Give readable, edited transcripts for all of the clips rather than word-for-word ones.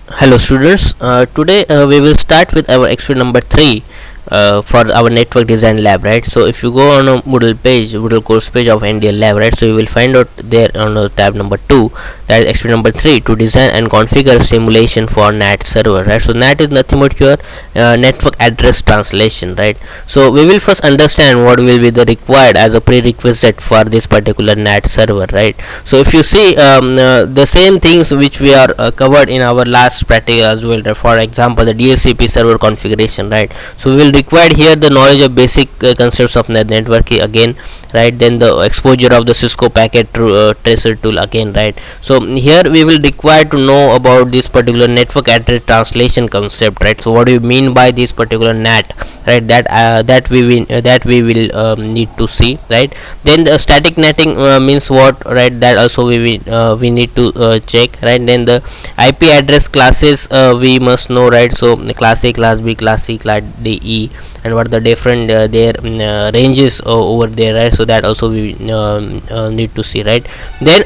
Hello students, today we will start with our experiment number 3 for our network design lab, right? So if you go on a Moodle course page of NDL lab, right, so you will find out there on tab number 2, that is experiment number 3, to design and configure simulation for NAT server, right? So NAT is nothing but your network address translation, right? So we will first understand what will be the required as a prerequisite for this particular NAT server, right? So if you see the same things which we are covered in our last practical as well, right? For example, the DHCP server configuration, right? So we will require here the knowledge of basic concepts of networking again, right? Then the exposure of the Cisco packet tracer tool again, right? So here we will require to know about this particular network address translation concept, right? So what do you mean by this particular NAT, right? That we will need to see, right? Then the static netting means what, right? That also we need to check, right? Then the IP address classes we must know, right? So class A, class B, class C, class D, E, and what the different their ranges over there, right? So that also we need to see, right? Then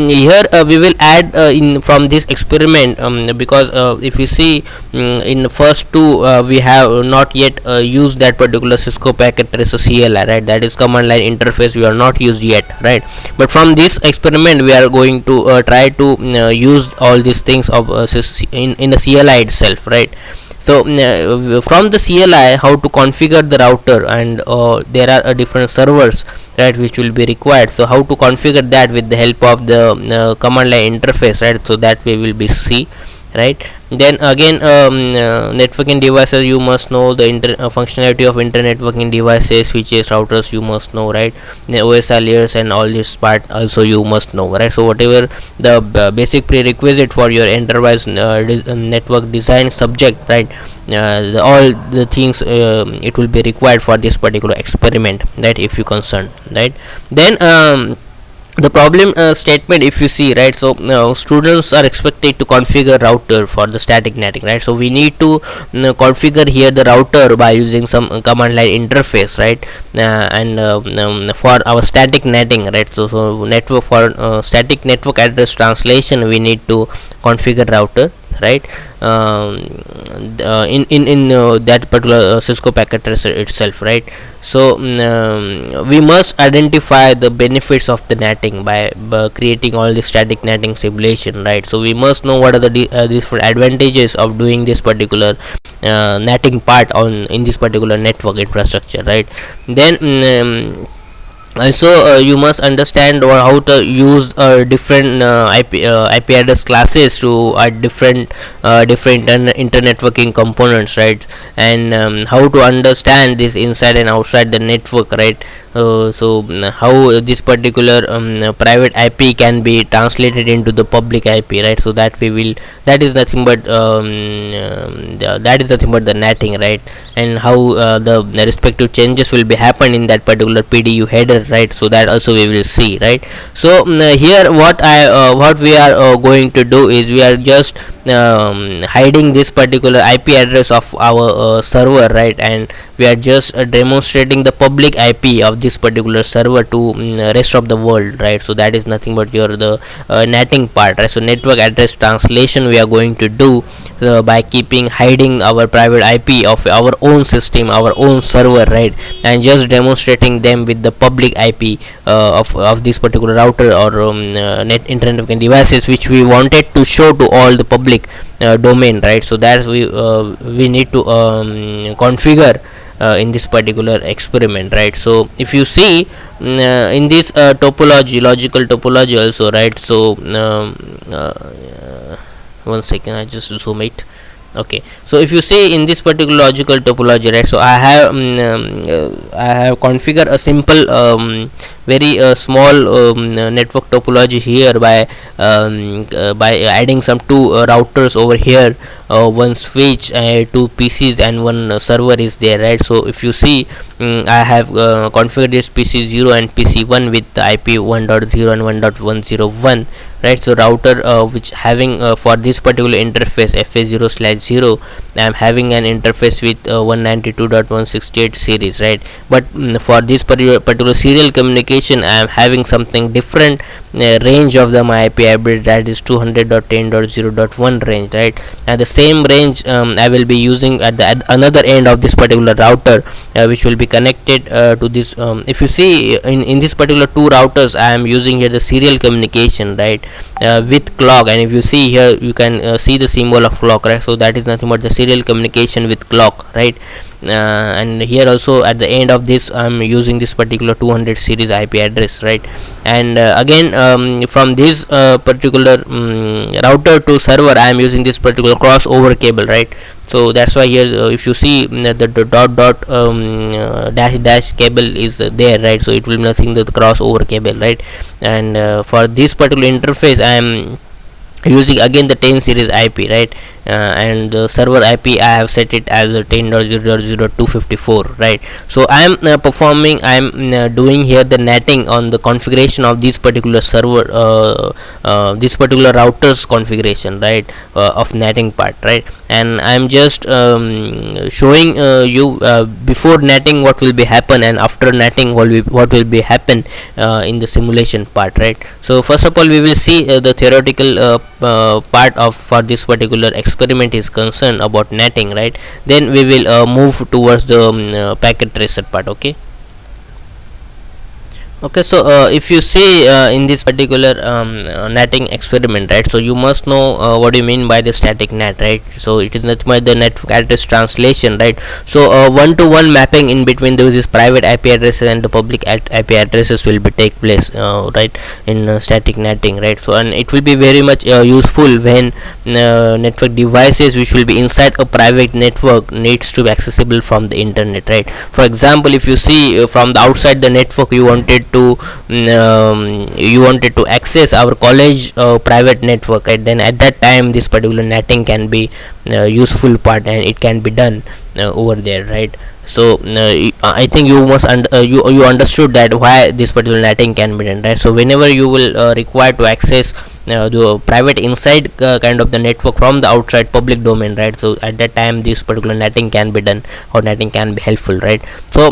here we will add in from this experiment, because if you see in the first two we have not yet used that particular Cisco packet tracer CLI, right? That is command line interface, we are not used yet, right? But from this experiment we are going to try to use all these things of in the CLI itself, right? So from the CLI, how to configure the router, and there are different servers, right, which will be required. So how to configure that with the help of the command line interface, right? So that we will be see, right? Then again networking devices, you must know the functionality of internet networking devices, switches, routers, you must know, right? The OSI layers and all this part also you must know, right? So whatever the basic prerequisite for your enterprise network design subject, right? All the things it will be required for this particular experiment, right? If you concern, right? Then the problem statement, if you see, right? So students are expected to configure router for the static netting, right? So we need to configure here the router by using some command line interface, right? And for our static netting, right? So network for static network address translation, we need to configure router, right? In that particular Cisco packet tracer itself, right? So we must identify the benefits of the netting by creating all the static netting simulation, right? So we must know what are the different advantages of doing this particular netting part on in this particular network infrastructure, right? Then also you must understand or how to use different IP address classes to different internet networking components, right? And how to understand this inside and outside the network, right? So how this particular private IP can be translated into the public IP, right? So that we will, that is nothing but that is nothing but the netting, right? And how the respective changes will be happen in that particular PDU header, right? So that also we will see, right? So here what we are going to do is we are just hiding this particular IP address of our server, right? And we are just demonstrating the public IP of this particular server to rest of the world, right? So that is nothing but your the netting part, right? So network address translation we are going to do by keeping hiding our private IP of our own system, our own server, right? And just demonstrating them with the public IP of this particular router or internet devices which we wanted to show to all the public domain, right? So that we need to configure in this particular experiment, right? So if you see in this topology, logical topology also, right? So one second, I just zoom it. Okay, so if you see in this particular logical topology, right? So I have configured a simple very small network topology here by adding some two routers over here one switch, two PCs and one server is there, right? So if you see, I have configured this PC0 and PC1 with the IP 1.0 and 1.101, right? So router which having for this particular interface FA0/0, I am having an interface with 192.168 series, right? But for this particular serial communication, I am having something different range of the my IP address, that is 200.10.0.1 range, right? And the same range I will be using at the another end of this particular router, which will be connected to this. If you see in this particular two routers, I am using here the serial communication, right, with clock. And if you see here, you can see the symbol of clock, right? So that is nothing but the serial communication with clock, right? And here also at the end of this, I'm using this particular 200 series IP address, right? And again, from this particular router to server, I am using this particular crossover cable, right? So that's why here, if you see the dot dash dash cable is there, right? So it will be nothing the crossover cable, right? And for this particular interface, I am using again the 10 series IP, right? And the server IP, I have set it as a 10.0.0.254, right? So I am doing here the netting on the configuration of this particular server, this particular router's configuration, right, of netting part, right? And I am just showing you before netting what will be happen, and after netting what will be happen in the simulation part, right? So first of all, we will see the theoretical part of for this particular experiment is concerned about netting, right? Then we will move towards the packet tracer part. Okay. So if you see in this particular netting experiment, right, so you must know what do you mean by the static net, right? So it is nothing but the network address translation, right? So one-to-one mapping in between these private IP addresses and the public IP addresses will be take place, right, in static netting, right? So and it will be very much useful when network devices which will be inside a private network needs to be accessible from the internet, right? For example, if you see from the outside the network, you wanted to access our college private network, right? Then at that time this particular netting can be useful part, and it can be done over there, right? So I think you must you understood that why this particular netting can be done, right? So whenever you will require to access the private inside kind of the network from the outside public domain, right? So at that time this particular netting can be done, or netting can be helpful, right? So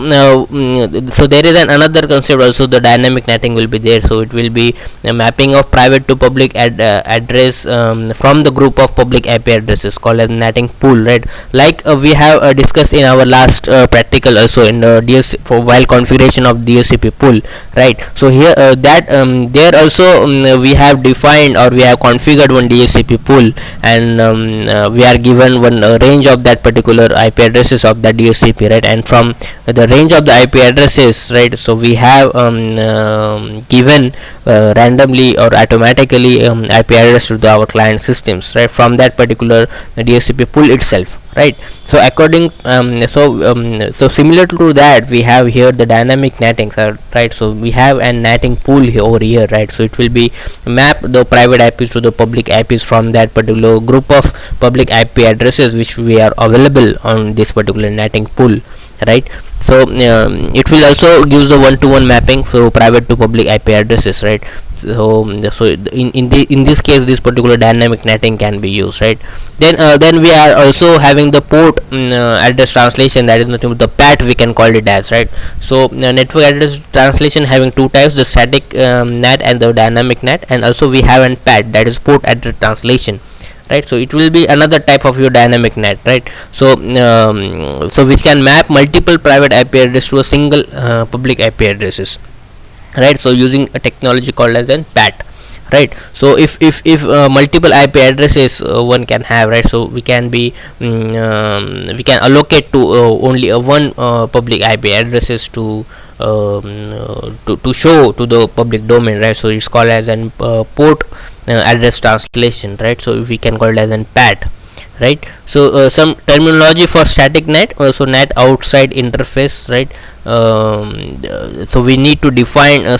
so there is another concept also, the dynamic netting will be there. So it will be a mapping of private to public address from the group of public IP addresses called as netting pool, right? Like we have discussed in our last practical also in DSC for while configuration of DSCP pool, right? So here that there also we have defined or we have configured one DSCP pool, and we are given one range of that particular IP addresses of that DSCP, right? And from the range of the IP addresses, right, so we have given randomly or automatically IP address to our client systems, right, from that particular DSCP pool itself, right? So according so similar to that, we have here the dynamic netting, right? So we have a netting pool here over here, right? So it will be map the private IPs to the public IPs from that particular group of public IP addresses which we are available on this particular netting pool, right? So it will also give the one-to-one mapping for private to public IP addresses, right? So in this case this particular dynamic netting can be used, right? Then we are also having the port address translation, that is nothing but the PAT we can call it as, right? So network address translation having two types, the static NAT and the dynamic NAT, and also we have an PAT, that is port address translation, right? So it will be another type of your dynamic NAT, right? So so which can map multiple private IP address to a single public IP addresses, right? So using a technology called as an PAT, right? So if multiple IP addresses one can have, right, so we can be we can allocate to only one public IP addresses to show to the public domain, right? So it's called as an port address translation, right? So we can call it as an PAT, right? So some terminology for static NAT, so NAT outside interface, right? so we need to define a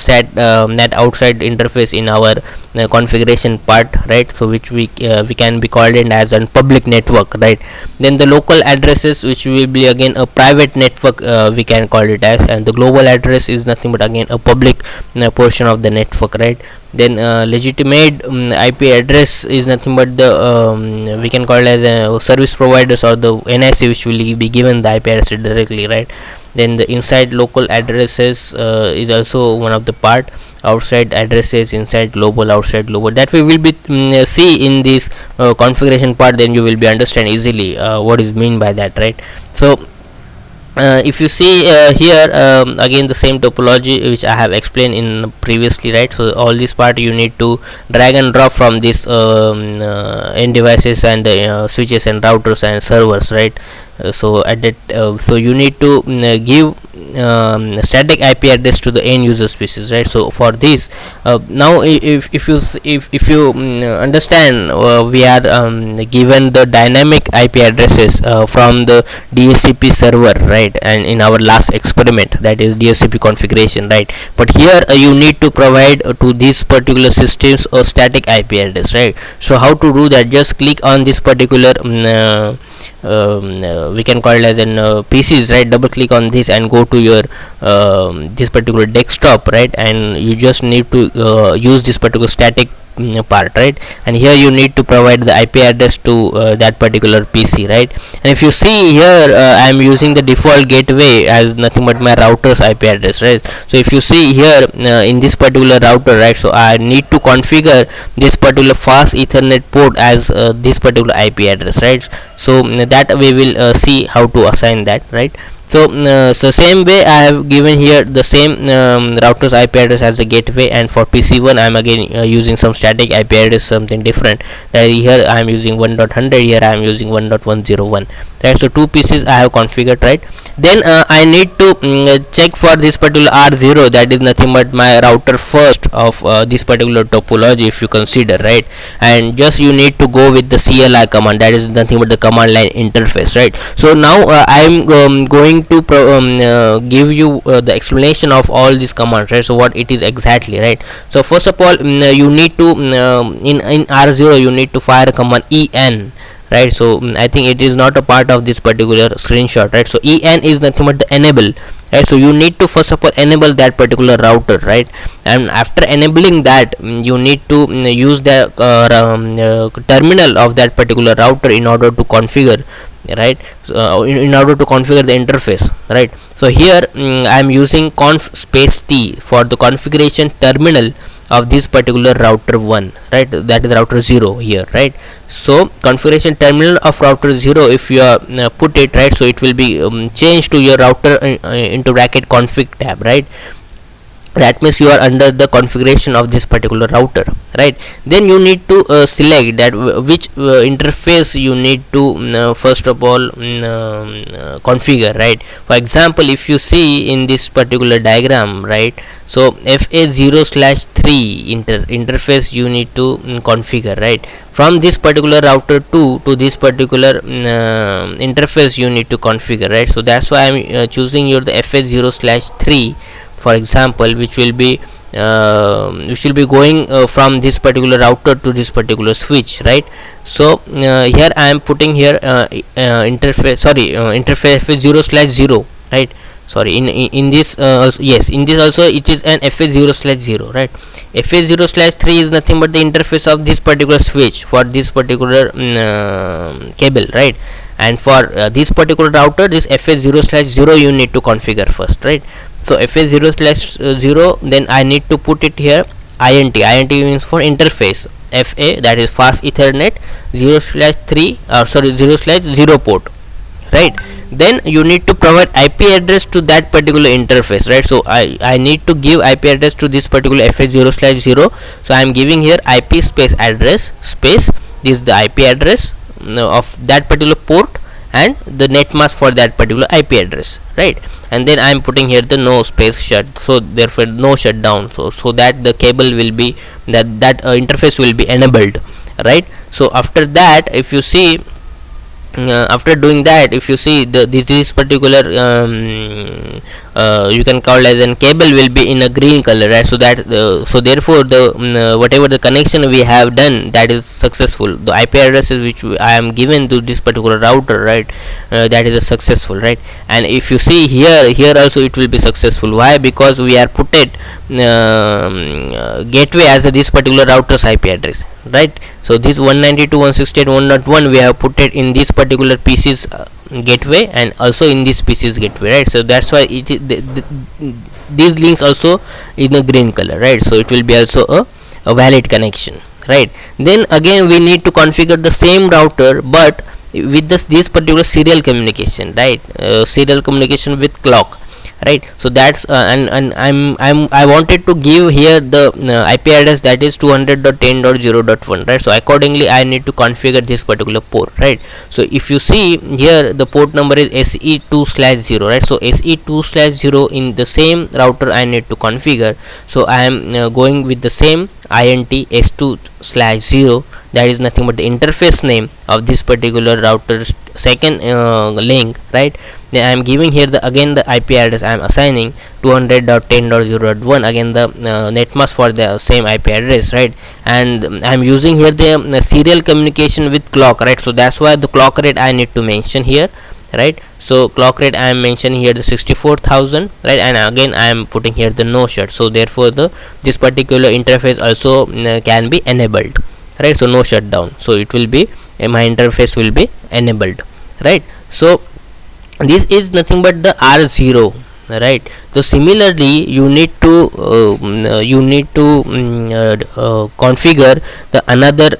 NAT outside interface in our configuration part, right? So which we can be called in as a public network, right? Then the local addresses, which will be again a private network, we can call it as, and the global address is nothing but again a public portion of the network, right? Then legitimate IP address is nothing but the we can call it as the service providers or the NIC, which will be given the IP address directly, right? Then the inside local addresses is also one of the part. Outside addresses, inside global, outside global, that we will be see in this configuration part. Then you will be understand easily what is mean by that, right? So if you see here, again the same topology which I have explained in previously, right? So all this part you need to drag and drop from this end devices and the switches and routers and servers, right? So at that so you need to give static IP address to the end user spaces, right? So for this now if you understand, we are given the dynamic IP addresses from the DHCP server, right? And in our last experiment, that is DHCP configuration, right? But here you need to provide to these particular systems a static IP address, right? So how to do that? Just click on this particular we can call it as an PCs, right? Double click on this and go to your this particular desktop, right? And you just need to use this particular static part, right? And here you need to provide the IP address to that particular PC, right? And if you see here, I am using the default gateway as nothing but my router's IP address, right? So if you see here in this particular router, right, so I need to configure this particular fast Ethernet port as this particular IP address, right? So that we will see how to assign that, right? So so same way I have given here the same router's IP address as the gateway, and for PC1 I am again using some static IP address, something different. Here I am using 1.100, here I am using 1.101, right? So two PCs I have configured, right? Then I need to check for this particular R0, that is nothing but my router first of this particular topology, if you consider, right? And just you need to go with the CLI command, that is nothing but the command line interface, right? So now I am going to give you the explanation of all these commands, right? So what it is exactly, right? So first of all, you need to in R0 you need to fire a command en, right? So I think it is not a part of this particular screenshot, right? So en is nothing but the enable, right? So you need to first of all enable that particular router, right? And after enabling that, you need to use the terminal of that particular router in order to configure, right? So in order to configure the interface, right? So here I am using conf space t for the configuration terminal of this particular router 1, right? That is router 0 here, right? So configuration terminal of router 0, if you put it, right, so it will be changed to your router into bracket config tab, right? That means you are under the configuration of this particular router, right? Then you need to select that which interface you need to first of all configure, right? For example, if you see in this particular diagram, right, so FA0/3 interface you need to configure, right? From this particular router 2 to this particular interface you need to configure, right? So that's why I'm choosing your the FA0/3, for example, which will be going from this particular router to this particular switch, right? So here I am putting here interface FA0/0, right? Sorry, in this yes, in this also it is an FA0/0, right? FA0/3 is nothing but the interface of this particular switch for this particular cable, right? And for this particular router, this FA0/0 you need to configure first, right? So FA0/0, then I need to put it here INT means for interface, FA, that is fast Ethernet 0/3 sorry 0/0 port, right? Then you need to provide IP address to that particular interface, right? So I need to give IP address to this particular FA0/0. So I am giving here IP space address space, this is the IP address of that particular port and the net mask for that particular IP address, right? And then I am putting here the no space shut, so therefore no shutdown, so that the cable will be that interface will be enabled, right? So after that, if you see after doing that, if you see this particular you can call as an cable will be in a green color, right? So that so therefore the whatever the connection we have done, that is successful. The IP addresses which I am given to this particular router, right, that is a successful, right? And if you see here also it will be successful. Why? Because we are put it gateway as this particular router's IP address, right? So this 192.168.1.1 we have put it in this particular PC's gateway and also in this PC's gateway, right? So that's why it is these links also in a green color, right? So it will be also a valid connection, right? Then again we need to configure the same router but with this particular serial communication, right? Serial communication with clock, right? So that's and I wanted to give here the IP address that is 200.10.0.1, right? So accordingly I need to configure this particular port, right? So if you see here the port number is SE2/0, right? So SE2/0 in the same router I need to configure. So I am going with the same int S2/0, that is nothing but the interface name of this particular router's second link, right? Then I am giving here the again the IP address I am assigning 200.10.0.1, again the net mask for the same IP address, right? And I am using here the serial communication with clock, right? So that's why the clock rate I need to mention here, right? So clock rate I am mentioning here the 64,000, right? And again I am putting here the no shut. So therefore the this particular interface also can be enabled, right? So no shutdown, so it will be my interface will be enabled, right? So this is nothing but the R0, right? So similarly you need to configure the another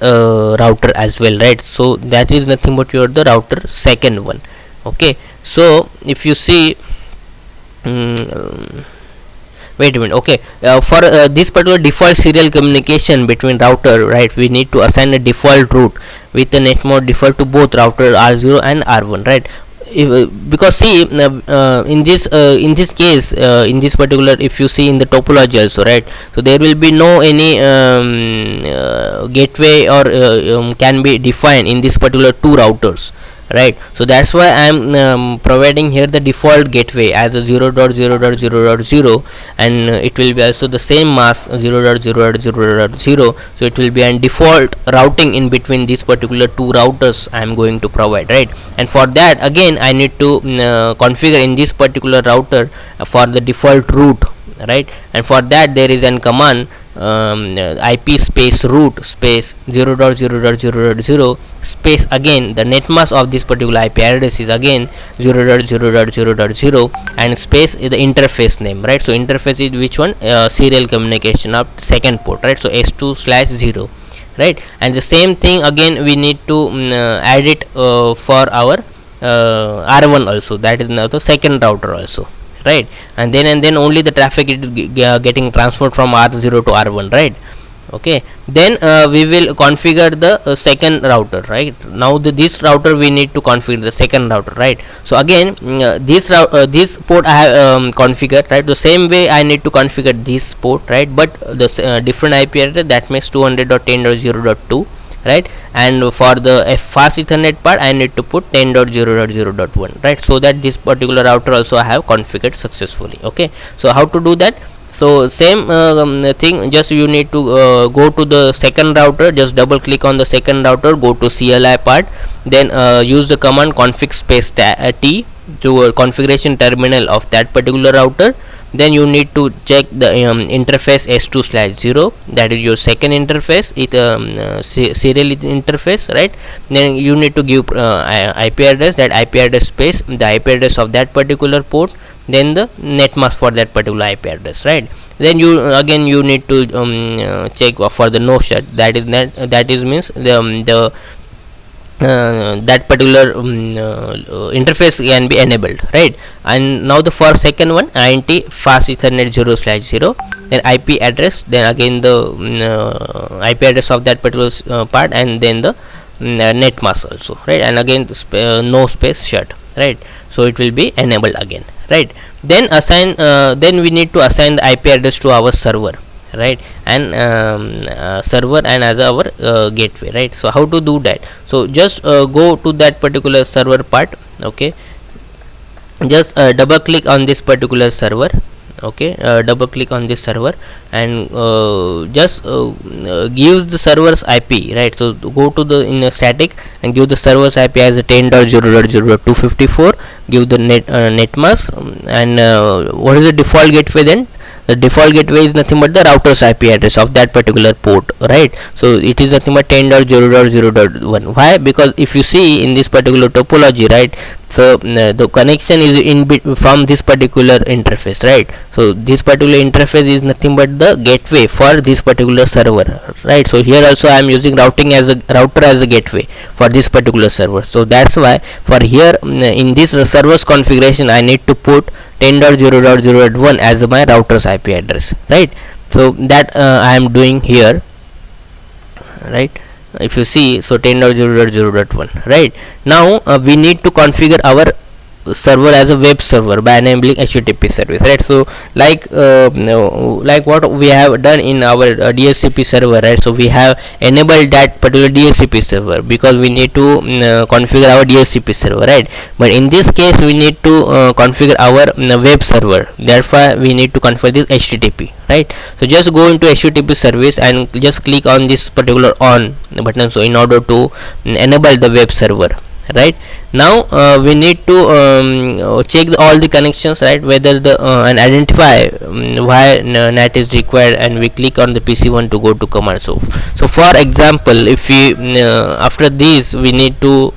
router as well, right? So that is nothing but your the router second one. Okay, so if you see wait a minute, okay, for this particular default serial communication between router, right, we need to assign a default route with the net mode default to both router R0 and R1, right? Because see in this case in this particular, if you see in the topology also, right, so there will be no any gateway or can be defined in this particular two routers, right? So that's why I am providing here the default gateway as a 0.0.0.0, and it will be also the same mask 0.0.0.0. so it will be a default routing in between these particular two routers I am going to provide, right? And for that again I need to configure in this particular router for the default route, right? And for that there is an command IP space root space 0.0.0.0 space, again the net mask of this particular IP address is again 0.0.0.0 and space is the interface name, right? So interface is which one? Serial communication of second port, right? So S2/0, right? And the same thing again we need to add it for our R1 also, that is now the second router also, right? And then only the traffic is getting transferred from R0 to R1, right? Okay, then we will configure the second router, right? Now this router we need to configure the second router, right? So again this port I have configured, right? The same way I need to configure this port, right? But the different IP address, that makes 200.10.0.2, right? And for the fast Ethernet part I need to put 10.0.0.1, right? So that this particular router also I have configured successfully. Okay, so how to do that? So same thing, just you need to go to the second router, just double click on the second router, go to CLI part, then use the command config space T to configuration terminal of that particular router. Then you need to check the interface S2/0, that is your second interface, it serial interface, right? Then you need to give IP address, that IP address space the IP address of that particular port, then the net mask for that particular IP address, right? Then you again you need to check for the no shut, that is means the that particular interface can be enabled, right? And now the for second one int fast Ethernet 0/0, then IP address, then again the IP address of that particular part, and then the net mask also, right? And again no space shut, right? So it will be enabled again, right? Then assign then we need to assign the IP address to our server, right? And server and as our gateway, right? So how to do that? So just go to that particular server part, okay, just double click on this particular server. Okay, double click on this server and just give the server's IP, right? So go to the in a static and give the server's IP as a 10.0.0.254. Give the net mask, and what is the default gateway then? The default gateway is nothing but the router's IP address of that particular port, right? So it is nothing but 10.0.0.1. Why? Because if you see in this particular topology, right, so the connection is from this particular interface, right? So this particular interface is nothing but the gateway for this particular server, right? So here also I am using router as a gateway for this particular server. So that's why for here in this server's configuration I need to put 10.0.0.1 as my router's IP address, right? So that I am doing here, right? If you see, so 10.0.0.1, right? Now we need to configure our server as a web server by enabling HTTP service, right? So like what we have done in our DHCP server, right? So we have enabled that particular DHCP server because we need to configure our DHCP server, right? But in this case we need to configure our web server, therefore we need to configure this HTTP, right? So just go into HTTP service and just click on this particular on button, so in order to enable the web server, right? Now we need to check all the connections, right, whether the and identify why NAT is required, and we click on the PC1 to go to command. So for example, if we after this we need to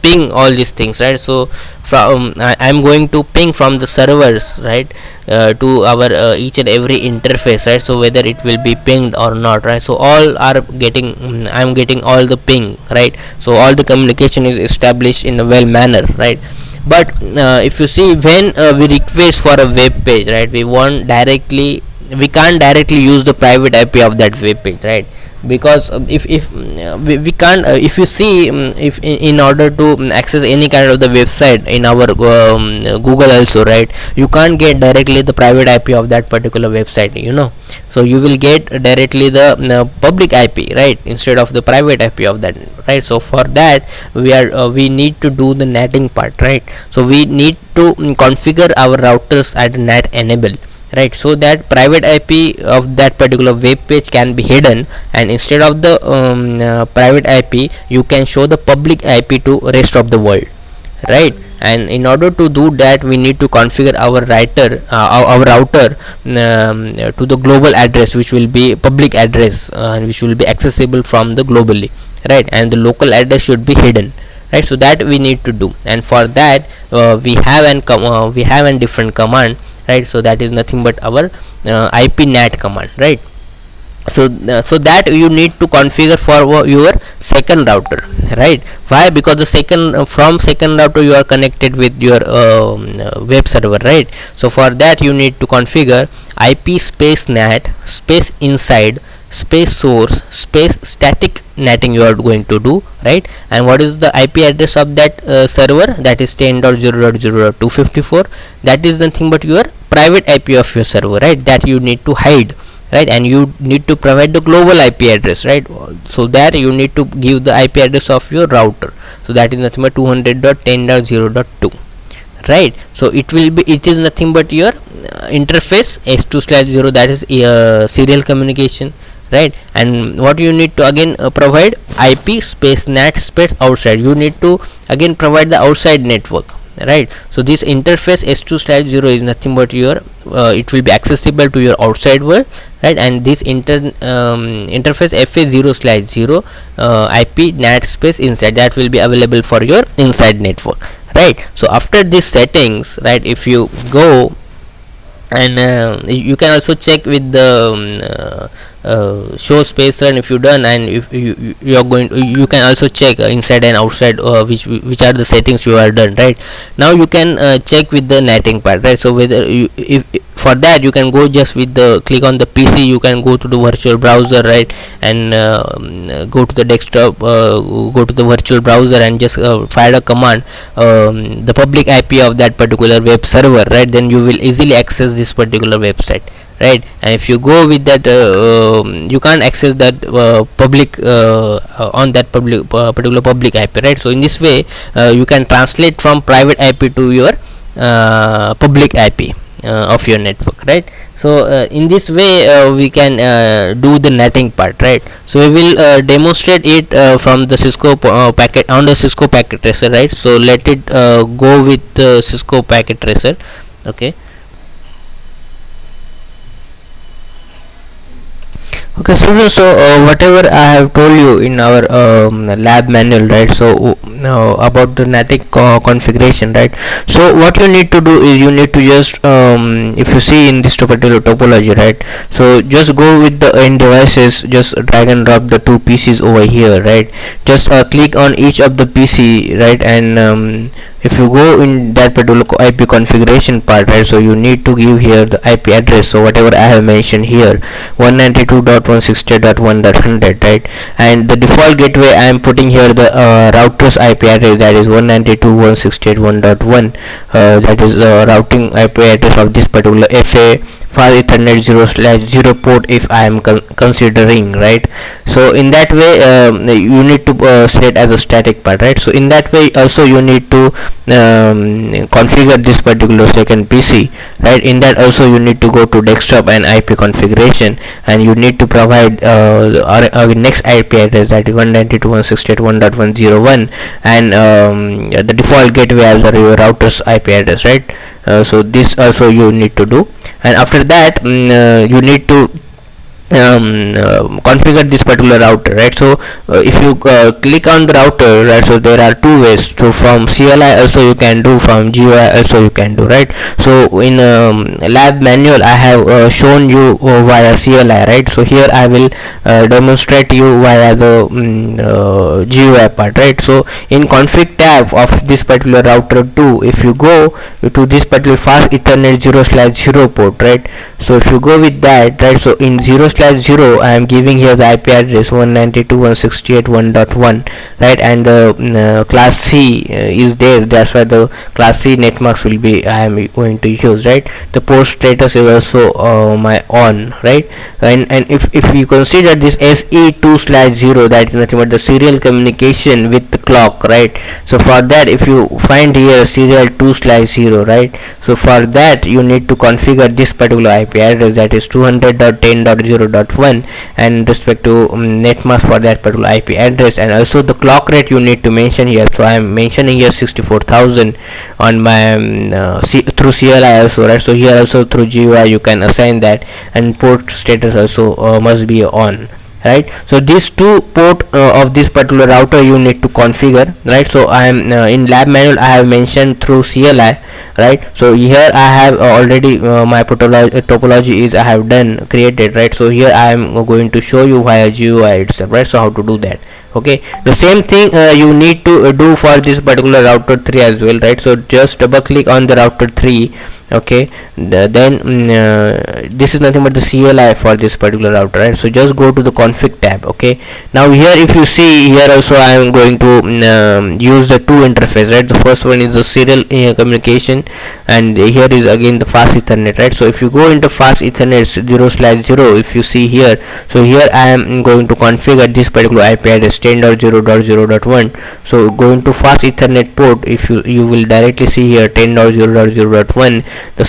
ping all these things, right? So from I'm going to ping from the servers, right, to our each and every interface, right? So whether it will be pinged or not, right? So all are getting I'm getting all the ping, right? So all the communication is established in a well manner, right? But if you see, when we request for a web page, right, we can't directly use the private IP of that web page, right? Because if we can't if you see if in order to access any kind of the website in our Google also, right, you can't get directly the private IP of that particular website, so you will get directly the public IP, right, instead of the private IP of that, right? So for that we need to do the NATing part, right? So we need to configure our routers at NAT enable, right, so that private IP of that particular web page can be hidden, and instead of the private IP you can show the public IP to rest of the world, right? And in order to do that we need to configure our router to the global address, which will be public address and which will be accessible from the globally, right? And the local address should be hidden, right? So that we need to do, and for that we have a different command, right? So that is nothing but our IP NAT command, right? So that you need to configure for your second router, right? Why? Because the second router you are connected with your web server, right? So for that you need to configure IP space NAT space inside space source space static NATing you are going to do, right? And what is the IP address of that server? That is 10.0.0.254. that is nothing but your private IP of your server, right? That you need to hide, right? And you need to provide the global IP address, right? So there you need to give the IP address of your router, so that is nothing but 200.10.0.2, right? So it is nothing but your interface S2/0, that is serial communication, right? And what you need to again provide IP space NAT space outside, you need to again provide the outside network, right? So this interface S2/0 is nothing but your it will be accessible to your outside world, right? And this interface FA0/0 IP NAT space inside, that will be available for your inside network, right? So after these settings, right, if you go and you can also check with the show space, and if you done, and if you are going to, you can also check inside and outside which are the settings you are done, right? Now you can check with the NATing part, right? So whether if for that you can go just with the click on the PC, you can go to the virtual browser, right? And go to the desktop, go to the virtual browser and just fire a command, the public IP of that particular web server, right? Then you will easily access this particular website, right? And if you go with that you can't access that public on that particular public IP, right? So in this way you can translate from private IP to your public IP of your network, right? So in this way we can do the netting part, right? So we will demonstrate it from the Cisco packet on the Cisco packet tracer, right? So let it go with the Cisco packet tracer. Okay. Okay, students, so whatever I have told you in our lab manual, right? So about the netting configuration, right? So what you need to do is you need to just if you see in this particular topology, right? So just go with the end devices, just drag and drop the two PCs over here, right? Just click on each of the PC, right? And if you go in that particular IP configuration part, right, so you need to give here the IP address. So whatever I have mentioned here, 192.168.1.100, right? And the default gateway I am putting here the router's IP address, that is 192.168.1.1. That is the routing IP address of this particular FA fast Ethernet 0/0 port if I am considering, right? So in that way you need to set it as a static part, right? So in that way also you need to configure this particular second PC, right? In that also you need to go to desktop and IP configuration, and you need to provide our next IP address, that is 192.168.1.101, and the default gateway as a router's IP address, right? So this also you need to do, and after that you need to configure this particular router, right? So if you click on the router, right, so there are two ways. So from CLI also you can do, from GUI also you can do, right? So in lab manual I have shown you via CLI, right? So here I will demonstrate you via the GUI part, right? So in config tab of this particular router 2, if you go to this particular fast Ethernet 0/0 port, right? So if you go with that, right, so in 0/0 I am giving here the IP address 192.168.1.1, right? And the class C is there, that's why the class C netmarks will be I am going to use, right? The port status is also my on, right? And if you consider this SE2/0, that is nothing but the serial communication with the clock, right? So for that, if you find here serial 2/0, right? So for that you need to configure this particular IP address, that is 200.10.0.1, and respect to net mask for that particular IP address, and also the clock rate you need to mention here. So I am mentioning here 64,000 on my through CLI also, right? So here also through GUI you can assign that, and port status also must be on, right? So these two port of this particular router you need to configure, right? So I am in lab manual I have mentioned through CLI, right? So here I have already my topology is I have done created, right? So here I am going to show you via GUI itself, right? So how to do that. Okay, the same thing you need to do for this particular router 3 as well, right? So just double click on the router 3. Okay, then this is nothing but the CLI for this particular router, right? So just go to the config tab. Okay, now here if you see here also I am going to use the two interface, right? The first one is the serial communication, and here is again the fast Ethernet, right? So if you go into fast Ethernet 0/0, if you see here, so here I am going to configure this particular IP address 10.0.0.1. so going to fast Ethernet port, if you will directly see here 10.0.0.1, the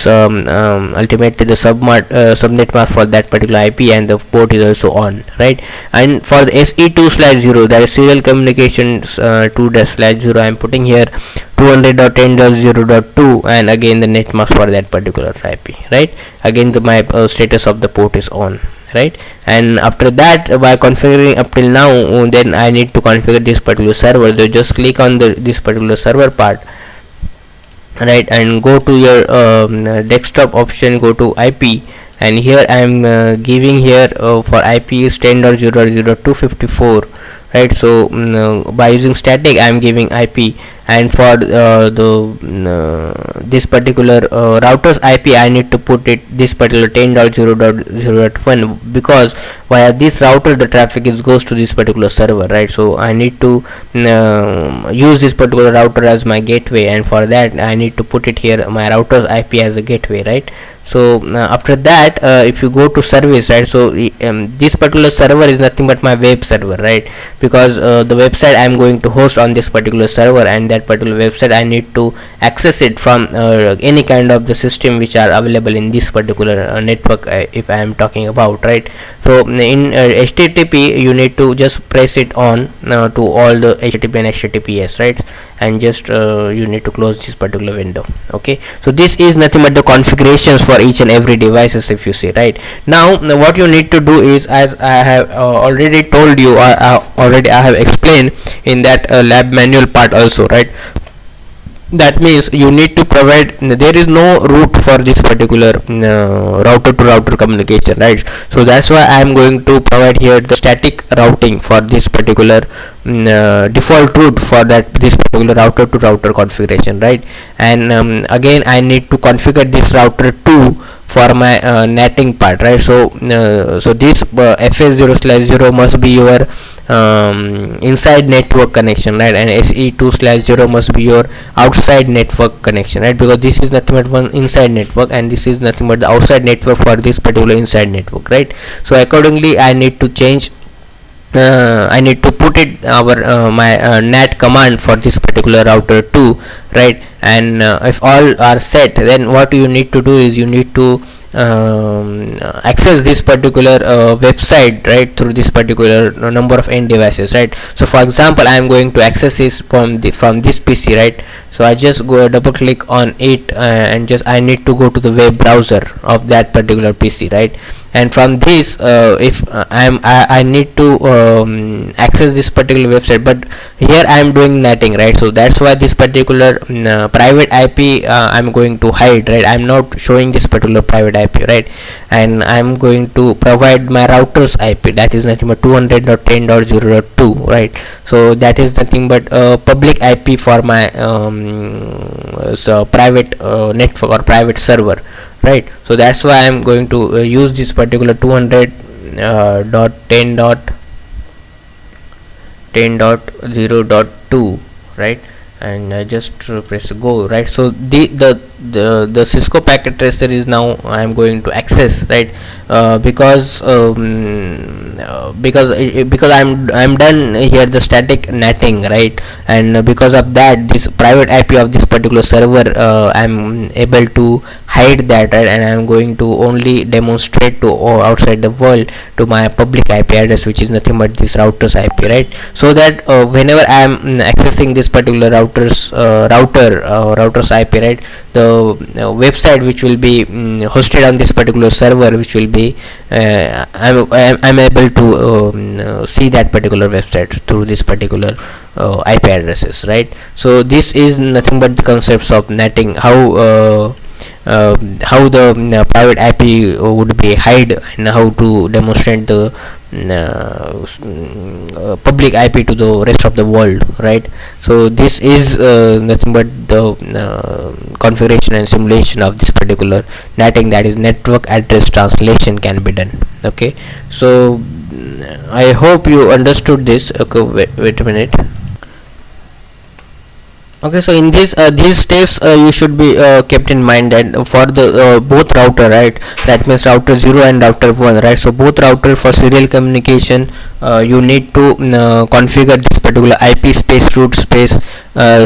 ultimately the subnet mask for that particular IP, and the port is also on, right? And for the SE2/0, that is serial communications 2/0, I am putting here 200.10.0.2, and again the net mask for that particular IP, right? Again my status of the port is on, right? And after that, by configuring up till now, then I need to configure this particular server. So just click on this particular server part, right, and go to your desktop option, go to IP, and here I am giving here for IP is 10.0.0.254, right? So by using static I am giving IP, and for this particular router's IP I need to put it this particular 10.0.0.1, because via this router the traffic goes to this particular server, right? So I need to use this particular router as my gateway, and for that I need to put it here my router's IP as a gateway, right? So after that, if you go to service, right, so this particular server is nothing but my web server, right, because the website I am going to host on this particular server, and that particular website I need to access it from any kind of the system which are available in this particular network, if I am talking about, right. So in HTTP you need to just press it on to all the HTTP and HTTPS, right, and just you need to close this particular window. Okay, so this is nothing but the configurations for each and every devices, if you see, right. Now what you need to do is, as I have already told you, I have explained in that lab manual part also, right. That means you need to provide, there is no route for this particular router to router communication, right. So that's why I am going to provide here the static routing for this particular default route for this particular router to router configuration, right. And again I need to configure this router 2 for my netting part, right. So so this FS0/0 must be your inside network connection, right, and SE2/0 must be your outside network connection, right, because this is nothing but one inside network and this is nothing but the outside network for this particular inside network, right. So accordingly I need to change, I need to put it our my NAT command for this particular router 2, right. And if all are set, then what you need to do is you need to access this particular website, right, through this particular number of end devices, right. So for example I am going to access this from this PC, right. So I just go double click on it and just I need to go to the web browser of that particular PC, right. And from this if I need to access this particular website, but here I am doing netting, right. So that's why this particular private IP I'm going to hide, right. I'm not showing this particular private IP, right, and I'm going to provide my router's IP, that is nothing but 200.10.0.2, right. So that is nothing but public IP for my so private network or private server, right. So that's why I'm going to use this particular 200.10.0.2, right, and I just press go, right. So the Cisco packet tracer is now I am going to access, right, because I'm done here the static netting, right, and because of that this private IP of this particular server I'm able to hide that, right, and I'm going to only demonstrate to outside the world to my public IP address, which is nothing but this router's IP, right. So that whenever I am accessing this particular router's IP, right, the website which will be hosted on this particular server, which will be I'm able to see that particular website through this particular IP addresses, right. So this is nothing but the concepts of netting, how the private IP would be hide and how to demonstrate the public IP to the rest of the world, right. So this is nothing but the configuration and simulation of this particular netting, that is network address translation can be done. Okay, so I hope you understood this. Okay, wait a minute. Okay, so in this these steps you should be kept in mind that for the both router, right, that means router 0 and router 1, right. So both router for serial communication you need to configure this particular IP space root space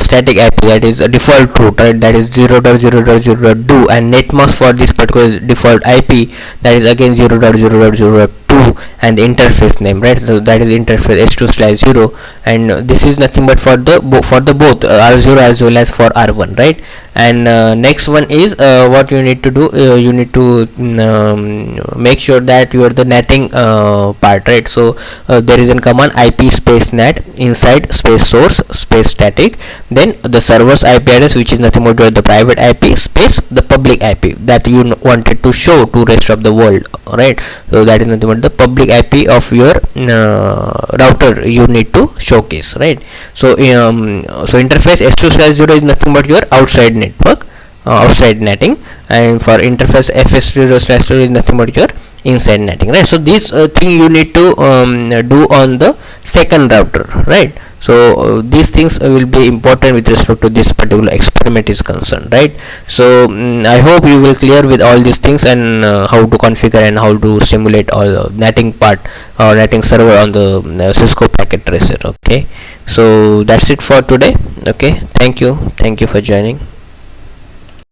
static IP, that is a default root, right, that is 0.0.0.2, and net mask for this particular default IP, that is again 0.0.0.2, and the interface name, right. So that is interface S2/0, and this is nothing but for the both R0 as well as for R1, right. And next one is what you need to do, you need to make sure that you are the netting part, right. So there is a command IP space net inside space source space static, then the server's IP address, which is nothing but the private IP space the public IP that you wanted to show to rest of the world, right. So that is nothing but the public IP of your router you need to showcase, right. So so interface S2/0 is nothing but your outside network, outside netting, and for interface FS0/0 is nothing but your inside netting, right. So this thing you need to do on the second router, right. So these things will be important with respect to this particular experiment. experiment is concerned, right? So I hope you will clear with all these things, and how to configure and how to simulate all the netting part or netting server on the Cisco packet tracer. Okay, so that's it for today. Okay, thank you for joining.